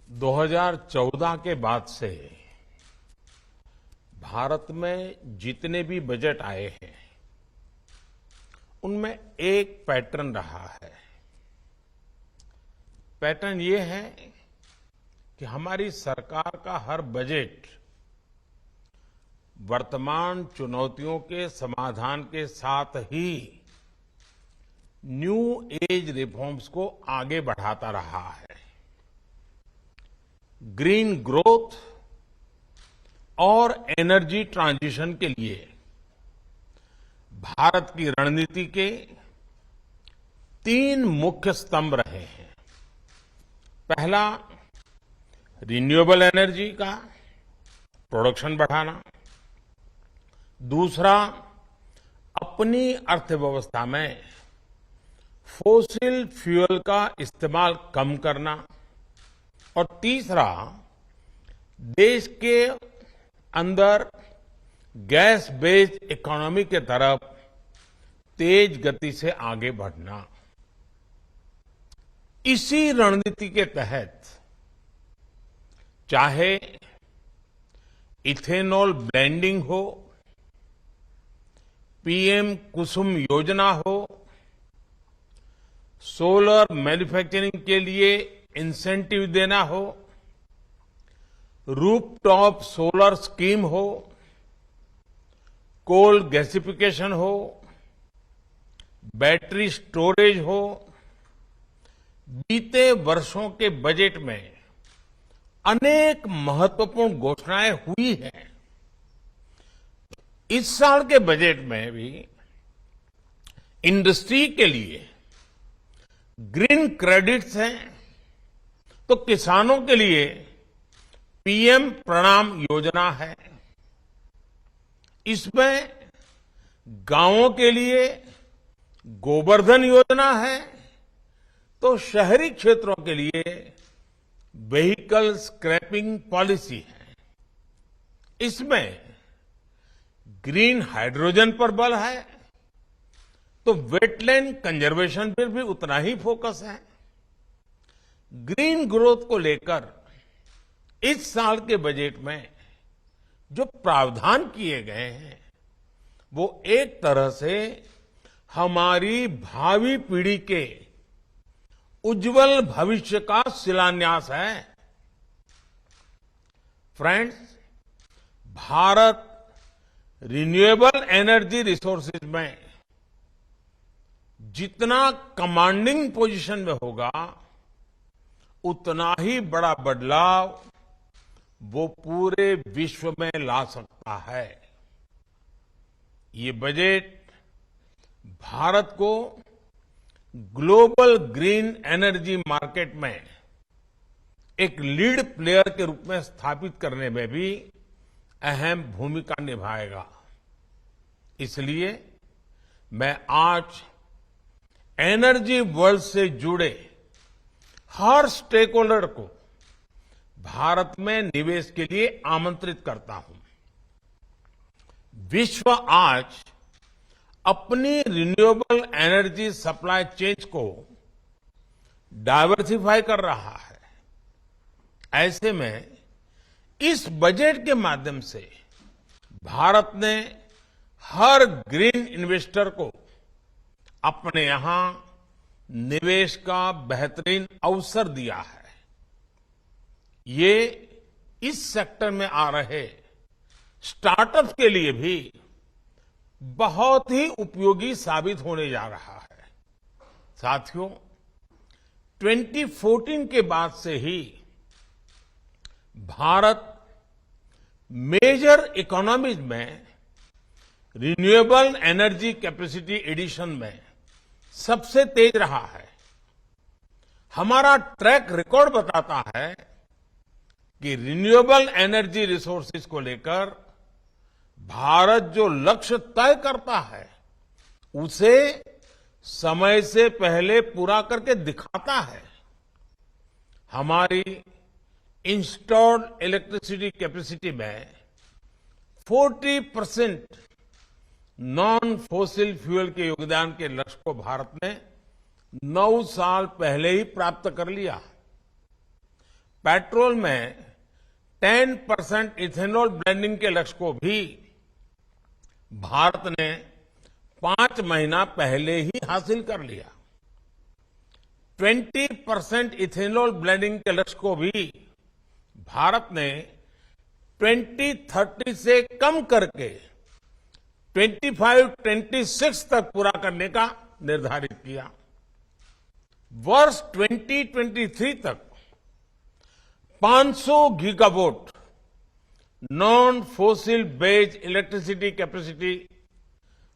2014 के बाद से भारत में जितने भी बजट आए हैं उनमें एक पैटर्न रहा है। पैटर्न ये है कि हमारी सरकार का हर बजट वर्तमान चुनौतियों के समाधान के साथ ही न्यू एज रिफॉर्म्स को आगे बढ़ाता रहा है। ग्रीन ग्रोथ और एनर्जी ट्रांजिशन के लिए भारत की रणनीति के 3 मुख्य स्तंभ रहे हैं। पहला, रिन्यूएबल एनर्जी का प्रोडक्शन बढ़ाना। दूसरा, अपनी अर्थव्यवस्था में फोसिल फ्यूल का इस्तेमाल कम करना। और तीसरा, देश के अंदर गैस बेस्ड इकोनॉमी के तरफ तेज गति से आगे बढ़ना। इसी रणनीति के तहत चाहे इथेनॉल ब्लेंडिंग हो, पीएम कुसुम योजना हो, सोलर मैन्युफैक्चरिंग के लिए इंसेंटिव देना हो, रूफटॉप सोलर स्कीम हो, कोल गैसिफिकेशन हो, बैटरी स्टोरेज हो, बीते वर्षों के बजट में अनेक महत्वपूर्ण घोषणाएं हुई हैं। इस साल के बजट में भी इंडस्ट्री के लिए ग्रीन क्रेडिट्स हैं, तो किसानों के लिए पीएम प्रणाम योजना है। इसमें गांवों के लिए गोवर्धन योजना है, तो शहरी क्षेत्रों के लिए व्हीकल स्क्रैपिंग पॉलिसी है। इसमें ग्रीन हाइड्रोजन पर बल है, तो वेटलैंड कंजर्वेशन पर भी उतना ही फोकस है। ग्रीन ग्रोथ को लेकर इस साल के बजट में जो प्रावधान किए गए हैं वो एक तरह से हमारी भावी पीढ़ी के उज्जवल भविष्य का शिलान्यास है। Friends, Bharat renewable energy resources में जितना कमांडिंग पोजीशन में होगा उतना ही बड़ा बदलाव वो पूरे विश्व में ला सकता है। ये बजट भारत को ग्लोबल ग्रीन एनर्जी मार्केट में एक लीड प्लेयर के रूप में स्थापित करने में भी अहम भूमिका निभाएगा। इसलिए मैं आज एनर्जी वर्ल्ड से जुड़े हर स्टेक होल्डर को भारत में निवेश के लिए आमंत्रित करता हूं। विश्व आज अपनी रिन्यूएबल एनर्जी सप्लाई चेन को डाइवर्सिफाई कर रहा है। ऐसे में इस बजट के माध्यम से भारत ने हर ग्रीन इन्वेस्टर को अपने यहां निवेश का बेहतरीन अवसर दिया है। ये इस सेक्टर में आ रहे स्टार्टअप्स के लिए भी बहुत ही उपयोगी साबित होने जा रहा है। साथियों, 2014 के बाद से ही भारत मेजर इकोनॉमीज में रिन्यूएबल एनर्जी कैपेसिटी एडिशन में सबसे तेज रहा है। हमारा ट्रैक रिकॉर्ड बताता है कि रिन्यूएबल एनर्जी रिसोर्सेज को लेकर भारत जो लक्ष्य तय करता है उसे समय से पहले पूरा करके दिखाता है। हमारी इंस्टॉल्ड इलेक्ट्रिसिटी कैपेसिटी में 40% नॉन फोसिल फ्यूल के योगदान के लक्ष्य को भारत ने 9 साल पहले ही प्राप्त कर लिया। पेट्रोल में 10% इथेनॉल ब्लेंडिंग के लक्ष्य को भी भारत ने 5 महीना पहले ही हासिल कर लिया। 20% इथेनॉल ब्लेंडिंग के लक्ष्य को भी भारत ने 2030 से कम करके 25-26 तक पूरा करने का निर्धारित किया। वर्ष 2023 तक 500 gigawatt non fossil based electricity capacity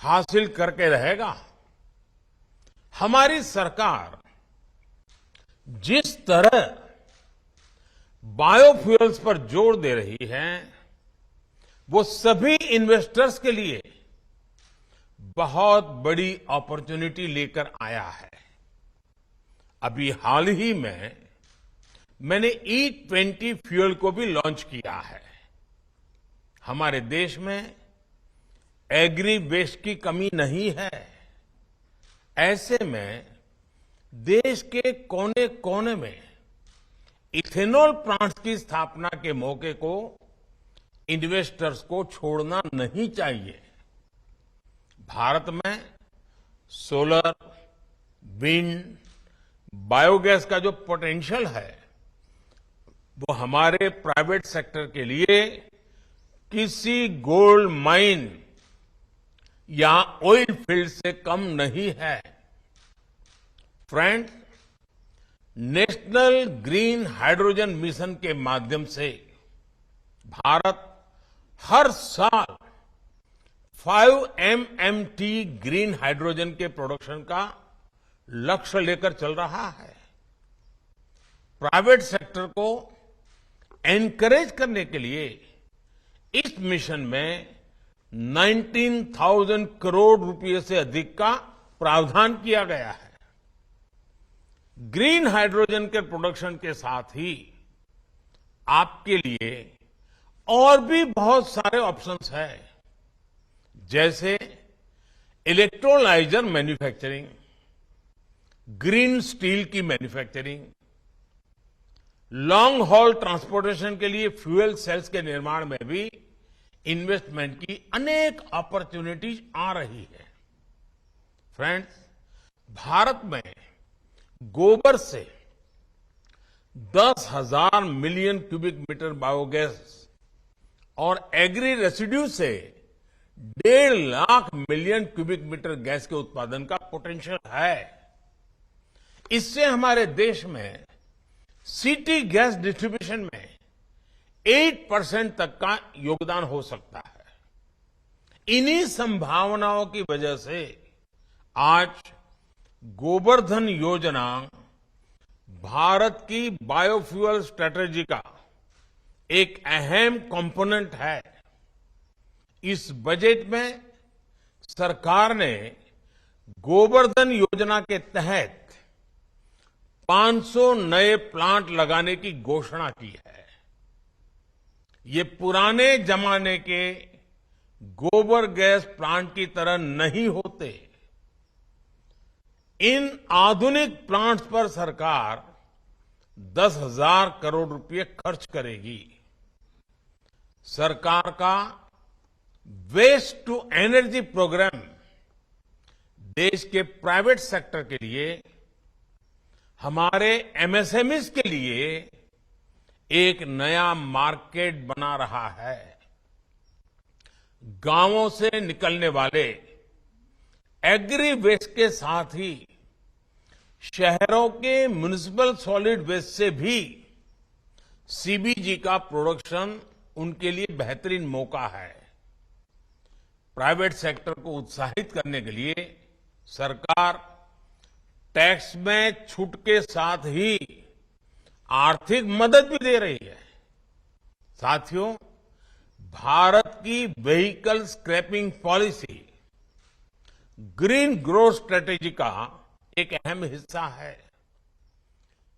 हासिल करके रहेगा। हमारी सरकार जिस तरह बायोफ्यूल्स पर जोर दे रही है, वो सभी इन्वेस्टर्स के लिए बहुत बड़ी अपॉर्चुनिटी लेकर आया है। अभी हाल ही में मैंने E20 फ्यूल को भी लॉन्च किया है। हमारे देश में एग्री वेस्ट की कमी नहीं है। ऐसे में देश के कोने कोने में इथेनॉल प्लांट्स की स्थापना के मौके को इन्वेस्टर्स को छोड़ना नहीं चाहिए। भारत में सोलर, विंड, बायोगैस का जो पोटेंशियल है, वो हमारे प्राइवेट सेक्टर के लिए किसी गोल्ड माइन या ऑयल फील्ड से कम नहीं है। Friends, national green hydrogen mission के माध्यम से भारत हर साल 5 MMT ग्रीन हाइड्रोजन के प्रोडक्शन का लक्ष्य लेकर चल रहा है। प्राइवेट सेक्टर को एनकरेज करने के लिए इस मिशन में 19,000 करोड़ रुपए से अधिक का प्रावधान किया गया है। ग्रीन हाइड्रोजन के प्रोडक्शन के साथ ही आपके लिए और भी बहुत सारे ऑप्शंस हैं, जैसे इलेक्ट्रोलाइजर मैन्युफैक्चरिंग, ग्रीन स्टील की मैन्युफैक्चरिंग, लॉन्ग हॉल ट्रांसपोर्टेशन के लिए फ्यूल सेल्स के निर्माण में भी इन्वेस्टमेंट की अनेक अपॉर्चुनिटीज आ रही है। फ्रेंड्स, भारत में गोबर से 10,000 मिलियन क्यूबिक मीटर बायोगैस और एग्री रेसिड्यू से 1.5 lakh million cubic metre gas के उत्पादन का पोटेंशियल है। इससे हमारे देश में सिटी गैस डिस्ट्रीब्यूशन में 8% तक का योगदान हो सकता है। इन्हीं संभावनाओं की वजह से आज गोबर्धन योजना भारत की बायोफ्यूल स्ट्रेटेजी का एक अहम कंपोनेंट है। इस बजट में सरकार ने गोबर्धन योजना के तहत 500 नए प्लांट लगाने की घोषणा की है। ये पुराने जमाने के गोबर गैस प्लांट की तरह नहीं होते। इन आधुनिक प्लांट्स पर सरकार 10,000 करोड़ रुपए खर्च करेगी। सरकार का वेस्ट टू एनर्जी प्रोग्राम देश के प्राइवेट सेक्टर के लिए, हमारे एमएसएमईज के लिए एक नया मार्केट बना रहा है। गांवों से निकलने वाले एग्री वेस्ट के साथ ही शहरों के म्युनिसिपल सॉलिड वेस्ट से भी सीबीजी का प्रोडक्शन उनके लिए बेहतरीन मौका है। प्राइवेट सेक्टर को उत्साहित करने के लिए सरकार टैक्स में छूट के साथ ही आर्थिक मदद भी दे रही है। साथियों, भारत की vehicle scrapping policy green growth strategy का एक अहम हिस्सा है।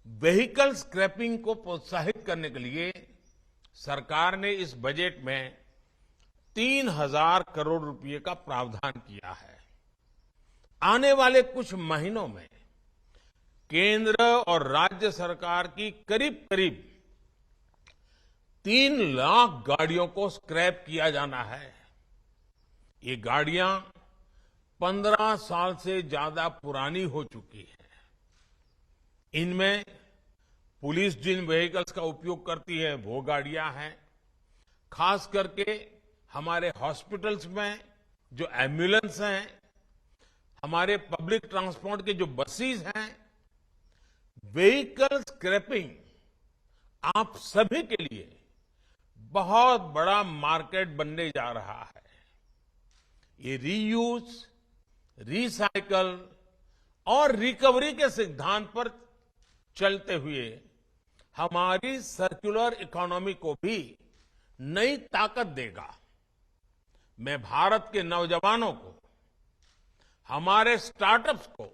व्हीकल स्क्रैपिंग को प्रोत्साहित करने के लिए सरकार ने इस बजट में 3,000 करोड़ रुपए का प्रावधान किया है। आने वाले कुछ महीनों में केंद्र और राज्य सरकार की करीब करीब 3 लाख गाड़ियों को स्क्रैप किया जाना है। ये गाड़ियां 15 साल से ज्यादा पुरानी हो चुकी है। इनमें पुलिस जिन व्हीकल्स का उपयोग करती है वो गाड़ियां हैं। खास करके हमारे हॉस्पिटल्स में जो एम्बुलेंस हैं, हमारे पब्लिक ट्रांसपोर्ट के जो बसेस हैं, व्हीकल स्क्रैपिंग आप सभी के लिए बहुत बड़ा मार्केट बनने जा रहा है। ये रीयूज, रिसाइकल और रिकवरी के सिद्धांत पर चलते हुए हमारी सर्कुलर इकोनॉमी को भी नई ताकत देगा। मैं भारत के नौजवानों को, हमारे स्टार्टअप्स को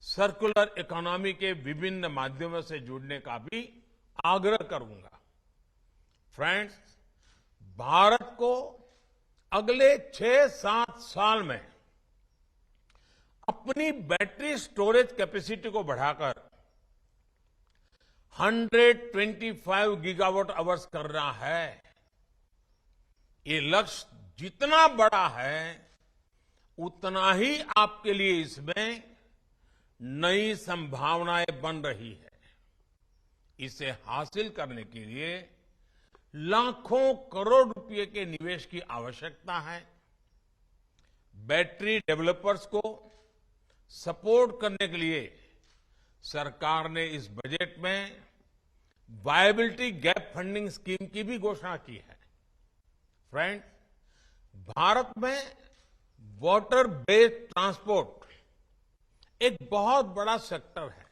सर्कुलर इकोनॉमी के विभिन्न माध्यमों से जुड़ने का भी आग्रह करूंगा। फ्रेंड्स, भारत को अगले 6-7 साल में अपनी बैटरी स्टोरेज कैपेसिटी को बढ़ाकर 125 गीगावाट आवर्स करना है। ये लक्ष्य जितना बड़ा है उतना ही आपके लिए इसमें नई संभावनाएं बन रही है। इसे हासिल करने के लिए लाखों करोड़ रुपए के निवेश की आवश्यकता है। बैटरी डेवलपर्स को सपोर्ट करने के लिए सरकार ने इस बजट में वायबिलिटी गैप फंडिंग स्कीम की भी घोषणा की है। फ्रेंड्स, भारत में वाटर बेस्ड ट्रांसपोर्ट एक बहुत बड़ा सेक्टर है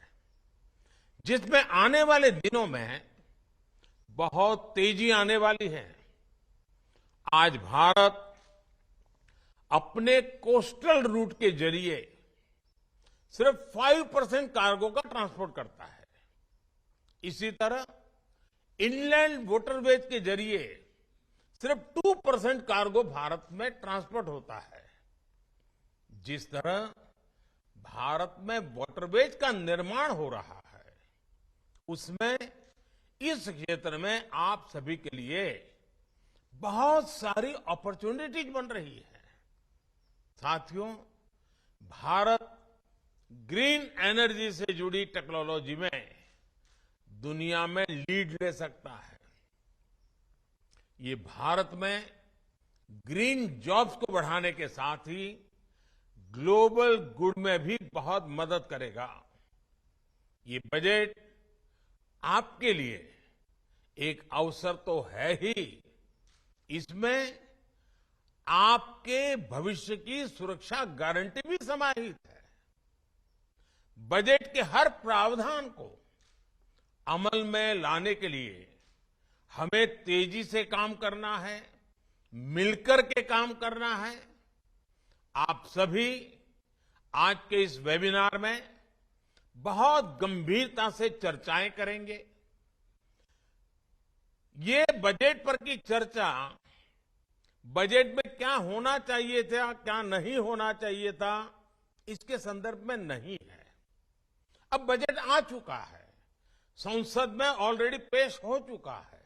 जिसमें आने वाले दिनों में बहुत तेजी आने वाली है। आज भारत अपने कोस्टल रूट के जरिए सिर्फ 5% कार्गो का ट्रांसपोर्ट करता है। इसी तरह इनलैंड वाटरवेज के जरिए सिर्फ 2% कार्गो भारत में ट्रांसपोर्ट होता है। जिस तरह भारत में वाटरवेज का निर्माण हो रहा है, उसमें इस क्षेत्र में आप सभी के लिए बहुत सारी अपॉर्चुनिटीज बन रही है। साथियों, भारत ग्रीन एनर्जी से जुड़ी टेक्नोलॉजी में दुनिया में लीड ले सकता है। ये भारत में ग्रीन जॉब्स को बढ़ाने के साथ ही ग्लोबल गुड में भी बहुत मदद करेगा। ये बजट आपके लिए एक अवसर तो है ही, इसमें आपके भविष्य की सुरक्षा गारंटी भी समाहित है। बजट के हर प्रावधान को अमल में लाने के लिए हमें तेजी से काम करना है, मिलकर के काम करना है। आप सभी आज के इस वेबिनार में बहुत गंभीरता से चर्चाएं करेंगे। ये बजट पर की चर्चा बजट में क्या होना चाहिए था, क्या नहीं होना चाहिए था, इसके संदर्भ में नहीं है। अब बजट आ चुका है, संसद में ऑलरेडी पेश हो चुका है।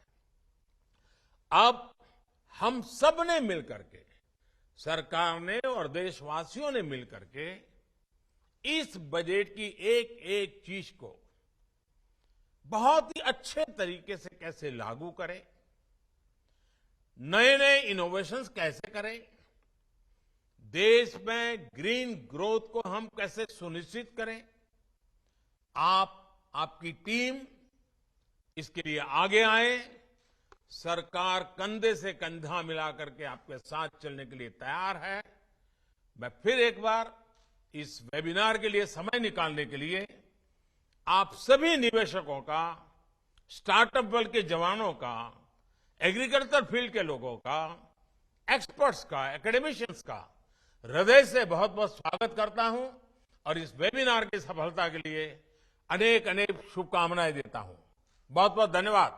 अब हम सब ने मिलकर के, सरकार ने और देशवासियों ने मिलकर के इस बजट की एक एक चीज को बहुत ही अच्छे तरीके से कैसे लागू करें, नए नए इनोवेशंस कैसे करें, देश में ग्रीन ग्रोथ को हम कैसे सुनिश्चित करें। आपकी टीम इसके लिए आगे आए। सरकार कंधे से कंधा मिलाकर के आपके साथ चलने के लिए तैयार है। मैं फिर एक बार इस वेबिनार के लिए समय निकालने के लिए आप सभी निवेशकों का, स्टार्टअप वर्ल्ड के जवानों का, एग्रीकल्चर फील्ड के लोगों का, एक्सपर्ट्स का, एकेडमिशियंस का हृदय से बहुत बहुत स्वागत करता हूं और इस वेबिनार की सफलता के लिए अनेक अनेक शुभकामनाएं देता हूं। बहुत बहुत धन्यवाद।